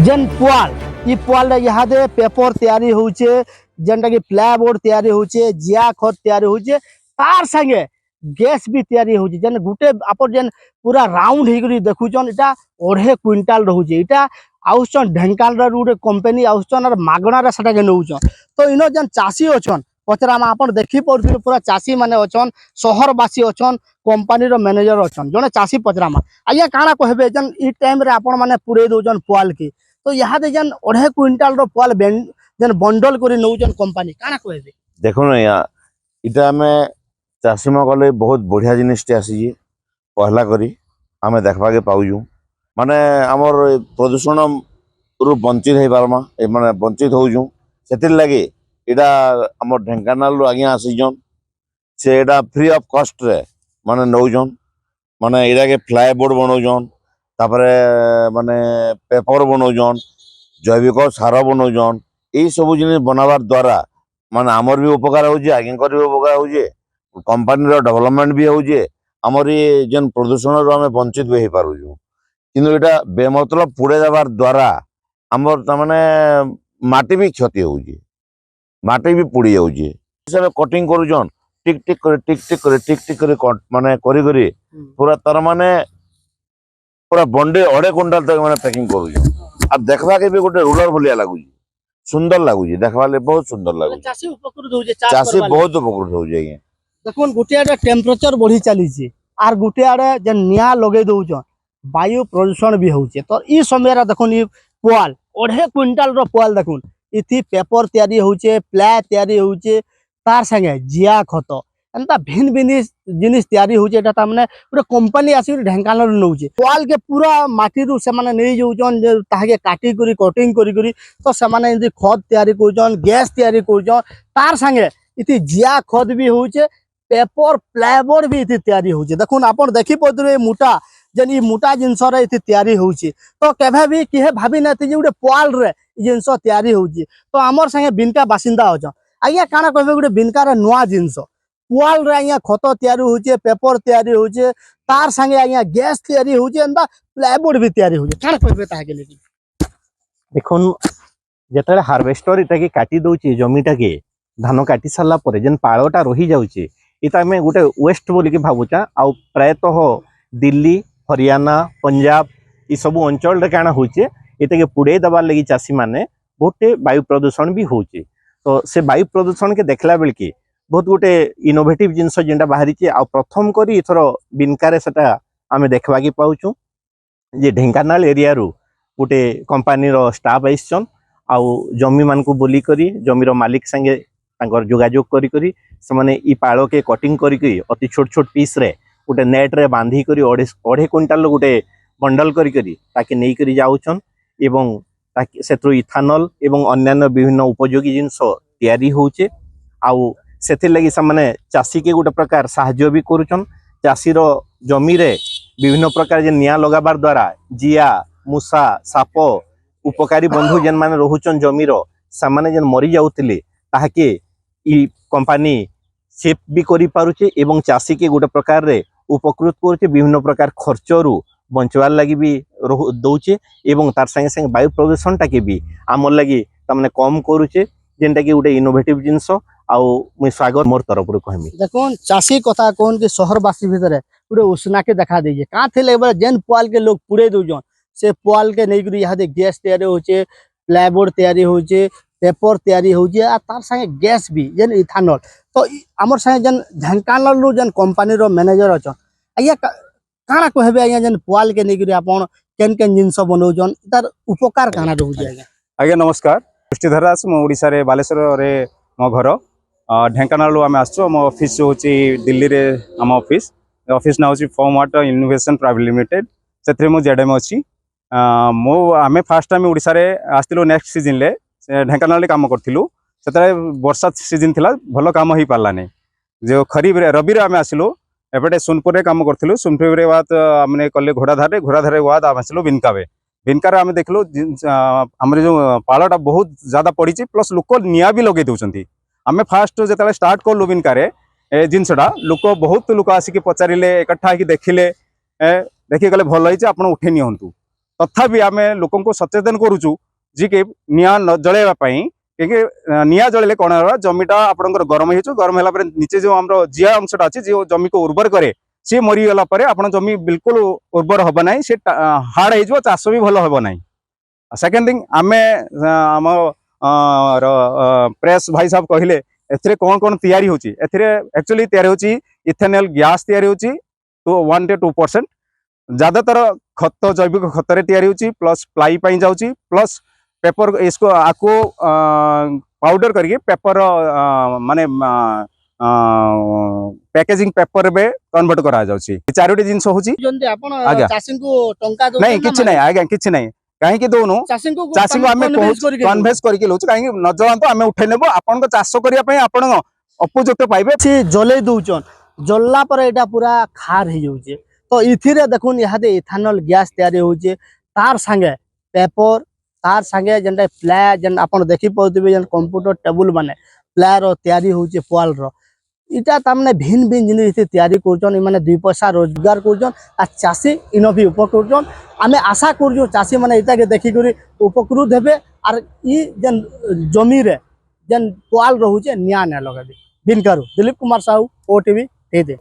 जेन पुआल ई पुआल इहादे पेपर तैयारी होचे जेनटा कि प्लायबोर्ड तैयारी होचे जिया खत तैयारी होचे तार संगे गैस भी तैयारी होचे जेन गुटे आपन जेन पूरा राउंड हेकरी देखुचन इटा 2.5 क्विंटाल रहउचे इटा आउसन ढेंकाल रे गुटे कंपनी आउसन और मागणा रे सटा के नउचन तो इनो जेन चासी अछन पचरा में आपन देखि पड़थि पूरा चासी माने अछन शहरवासी अछन कंपनी रो मैनेजर अछन जने चासी पचरा में आया काना कहबे जेन ई टाइम रे आपन माने पुरे दोजन पुआल के तो यहाँ दे जन 2.5 क्विंटाल रो पुआल जन बंडल करी नउजन कंपनी काना कहबे देखो ना यहाँ इटा में चाषी में गले बहुत बढ़िया जिनिसटे आसी पहला करी आमे देखवा के पाऊँ माने आमर प्रदूषण रु वंचित हो पारमा माने वंचित होजु से लगे इटा आम ढेंकानाल रु आज्ञा आसीजन से इटा फ्री ऑफ कॉस्ट रे माने नौजन माने इटा के फ्लाईबोर्ड बनाऊजन तापरे माने पेपर बनाऊजन जैविक सार बनाऊजन यही सब जिन बनावार द्वारा माने आमर भी उपकार हो आज्ञा भी उपकार हो कंपनी डेवलपमेंट भी होजे आमर ये जेन प्रदूषण रु आमे वंचित भी हो पारुजु किंतु एटा बेमतलब पुड़े देवार द्वारा आमर तमाने माटी भी क्षति होजे माटी भी पुड़ी जाउजे हिसाब कटिंग करूजन टिक टिक करे माने करी पूरा तर माने पूरा बंडे 2.5 क्विंटाल तक माने पैकिंग करूजन अब देखबा के भी गोटे रूलर भलिया लागुजी सुंदर लागुजी देखबा ले बहुत सुंदर लागुजी चासी उपकृत होजे चासी बहुत उपकृत हो जाइए देखुन गुटे आडे टेम्परेचर बढ़ी चली छी आर गुटे आडे जन निया लगे दउजन वायु प्रदूषण भी होचे तो ई समय रा देखुन ई पुआल 2.5 क्विंटाल रो पुआल देखुन इथि पेपर तैयारी होचे प्लाय तैयारी होचे तार संगे जिया खत एंता भिन्न भिन्न जिनिस तैयारी होचे एटा ता माने पूरा कंपनी आसी ढेंकानाल नउचे पुआल के पूरा माटी रु से माने नै जोजन जे ताहाके काटी करी कटिंग करी तो से माने इदि खत तैयारी करजन गैस तैयारी करजन तार संगे इथि जिया खत भी होचे पेपर प्लायबोर्ड भी इति तैयारी होचे देखुन आपन देखि पदरे मोटा जन ई मोटा जिंस रे इति तैयारी होचे तो केभे भी किहे भाबी नथि जे गुटे पुआल रे जिंस तैयारी होचे तो हमर संगे बिनका बासिंदा अछ आज्ञा काना कहबे गुटे बिनका रे नवा जिंस पुआल रे आज्ञा खत तैयारी होचे पेपर तैयारी होचे तार संगे आज्ञा गैस तैयारी होचे एंदा प्लायबोर्ड भी तैयारी होचे काना कहबे ताहा के लेकिन देखुन जेतरे हार्वेस्टर इटा के काटी दउचे जमीटा के धान काटी सारला परे जेन पाळोटा रही जाउचे इता में गोटे वेस्ट बोली के भाबुचा आ प्रायतः दिल्ली हरियाणा पंजाब ई सब अंचल रे काना होचे इते के पुड़े दबार लगी चासी माने बहुते वायु प्रदूषण भी होचे तो से वायु प्रदूषण के देखला बेल के बहुत गोटे इनोवेटिव जिनस जेंटा बाहरी आ प्रथम करी इथर बिनकारे सेटा आमे देखवा के पाउछु जे ढेंकानाल एरिया रु गोटे कंपनी रो स्टाफ आइछन आ जमी मान को बोली करी जमीर मालिक संगे तांकर जोगाजोग करी करी से माने ई पाळो के कटिंग करी करी अति छोट छोट पीस रे गोटे नेट रे बांधी करी 2.5 क्विंटाल गोटे बंडल करी करी ताके नै करी जाउछन एवं ताके सेथरो इथानल एवं अन्यान्य विभिन्न उपयोगी जिंस तैयारी होचे आउ सेथि लगी से माने चासी के गोटे प्रकार सहाय्य भी करूछन चासी रो जमी रे विभिन्न प्रकार जे निया लगाबार द्वारा जिया मुसा साप उपकारी बंधु जेन माने रहुचन जमी रो सामाने जेन मरी जाउतिले ताहाके ई कंपनी सेफ भी करी पारुचे एवं चासी के गोटे प्रकार रे उपकृत करुचे विभिन्न प्रकार खर्च रु बंचवार लगी भी दउचे एवं तार संगे संगे वायु प्रदूषण टाके भी आमर लगी तमने कम करुचे जेनटा कि गोटे इनोवेटिव जिंस आउ मुई स्वागत मोर तरफ रु कहमी देखुन चासी कथा कोन के शहरवासी भितरे पूरे उष्णा के देखा देजे का थे लेबर जेन पुआल के लोग पुड़े दउजन से पुआल के नै करी यहाँ दे गैस तैयारी होचे प्लायबोर्ड तैयारी होचे पेपर तैयारी होचे आ तार संगे गैस भी जेन इथानल तो हमर संगे जेन ढेंकानाल रो जेन कंपनी रो मैनेजर अछ आया काना कहबे आया जेन पुआल के नै करी आपन केन केन जिंस बनौजन तार उपकार काना रहउजे आया आज्ञा नमस्कार पुष्टिधर दास मो ओडिसा रे बालेश्वर रे मो घर ढेंकानाल आम आसो मो ऑफिस होची दिल्ली रे आम ऑफिस ऑफिस ना होची form water innovation private limited सेथरे मो जेडएम अछि मो आमे फर्स्ट टाइम ओडिसा रे आस्तिलो नेक्स्ट सीजन ले ढेंकानाल रे काम करथिलु सेतरे वर्षा सीजन थिला भलो काम होई पारला नै जो खरीफ रे रबी रे आमे आसिलो एपटे सोनपुर रे काम करथिलु सोनपुर रे बाद हमने कले घोड़ाधारे बाद आम आसिलो बिनकावे बिनकार आमे देखलो हमरे जो पाळाटा बहुत ज्यादा पड़ी प्लस लोक निया भी लगे दउचंती आमे फास्ट जेतले स्टार्ट करलु बिनकारे ए जिनसडा लोक बहुत लोक आसिक पचारिले इकट्ठा कि देखिले देखि गले भल होई जे आपण उठे नियंतु तथापि आम लोक सचेतन करुचु जी कि निआ न जलैवा क्योंकि निआ जलैले कौन है जमीटा आपंकर गरम हो गरम है नीचे जो आम जिया अंशटा अच्छे जो जमी को उर्वर करे सी मरीगला आप जमी बिल्कुल उर्वर हम ना सी हार्ड हो चाष भी भल हम ना। सेकेंड थिंग आमे आम प्रेस भाई साहब कहले एथिरे कौन कौन तैयारी होची एथिरे एक्चुअली तैयारी होची इथेनॉल गैस तैयारी होची तो 1 to 2%। ज्यादातर खत जैविक खत रे तैयारी होची प्लस प्लाई पाई जाउची प्लस पेपर इसको आको पाउडर करके पेपर माने पैकेजिंग पेपर में कन्वर्ट करा जाउची। चारोटी जिंस होची जंदे आपण आज्ञा। चाषी को टंका दो नहीं किछि नहीं आज्ञा किछि नहीं कहीं कि दोनु चाषी चाषी को आमे कन्वेस्ट करके लउछ कहीं न जलांतो आमे उठै नेबो आपन को चाष करिया पई आपन उपयुक्त पाइबे। से जले दउचन जल्ला पर एटा पूरा खार हो जाउचे तो इथिरे देखुन इहादे इथेनॉल गैस तैयारी होचे तार संगे पेपर तार संगे जेनटा प्लाई जेन आपण देखि पउतबे जेन कंप्यूटर टेबल माने प्लाई रो तैयारी होचे पोल रो इटा तामने भिन्न भिन्न जिनिस तैयारी करछन माने 2 पैसा रोजगार करछन आ चाषी इनो भी उपकृत करछन। आमे आशा करजो चाषी माने इटा के देखि करी उपकृत हेबे आर ई जेन जमी रे जेन पोल रहउचे निया न लगाबे। बिनकरू दिलीप कुमार साहू ओटीवी दे।